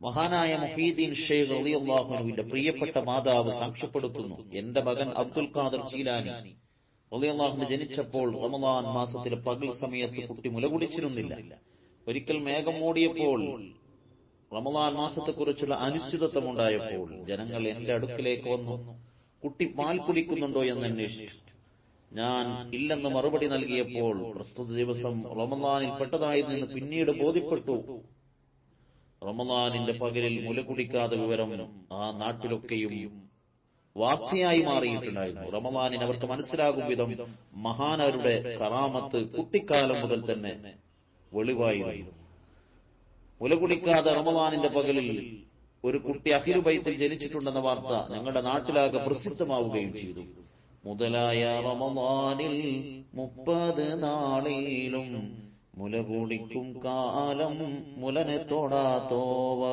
മഹാനായ മുഹീദ്ദീൻ ഷെയ്ഖ് റളിയല്ലാഹു അൻഹുവിന്റെ പ്രിയപ്പെട്ട മാതാവ് സാക്ഷ്യപ്പെടുത്തുന്നു, എന്റെ മകൻ അബ്ദുൽ ഖാദർ ജീലാനി റളിയല്ലാഹു അൻഹു ജനിച്ചപ്പോൾ റമദാൻ മാസത്തിലെ പകൽ സമയത്ത് കുട്ടി മുലകുടിച്ചിരുന്നില്ല. ഒരിക്കൽ മേഘം മൂടിയപ്പോൾ റമദാൻ മാസത്തെക്കുറിച്ചുള്ള അനിശ്ചിതത്വം ഉണ്ടായപ്പോൾ ജനങ്ങൾ എന്റെ അടുക്കിലേക്ക് വന്നു, കുട്ടി പാൽ കുടിക്കുന്നുണ്ടോ എന്ന് അന്വേഷിച്ചു. ഞാൻ ഇല്ലെന്ന് മറുപടി നൽകിയപ്പോൾ പ്രസ്തുത ദിവസം റമദാനിൽ പെട്ടതായി നിന്ന് പിന്നീട് ബോധ്യപ്പെട്ടു. റമദാനിന്റെ പകലിൽ മുല കുടിക്കാത്ത വിവരം ആ നാട്ടിലൊക്കെയും വാർത്തയായി മാറിയിട്ടുണ്ടായിരുന്നു. റമദാനിന് അവർക്ക് മനസ്സിലാകും വിധം മഹാനവരുടെ കറാമത്ത് കുട്ടിക്കാലം മുതൽ തന്നെ വെളിവായിരുന്നു. മുല കുടിക്കാതെ റമദാനിന്റെ പകലിൽ ഒരു കുട്ടി അഹ്ലു ബൈത്തിൽ ജനിച്ചിട്ടുണ്ടെന്ന വാർത്ത ഞങ്ങളുടെ നാട്ടിലാകെ പ്രസിദ്ധമാവുകയും ചെയ്തു. മുതലായ റമദാനിൽ 30 നാളിലും മുല കുടിക്കും കാലം മുലനെ തൊടാത്തോവ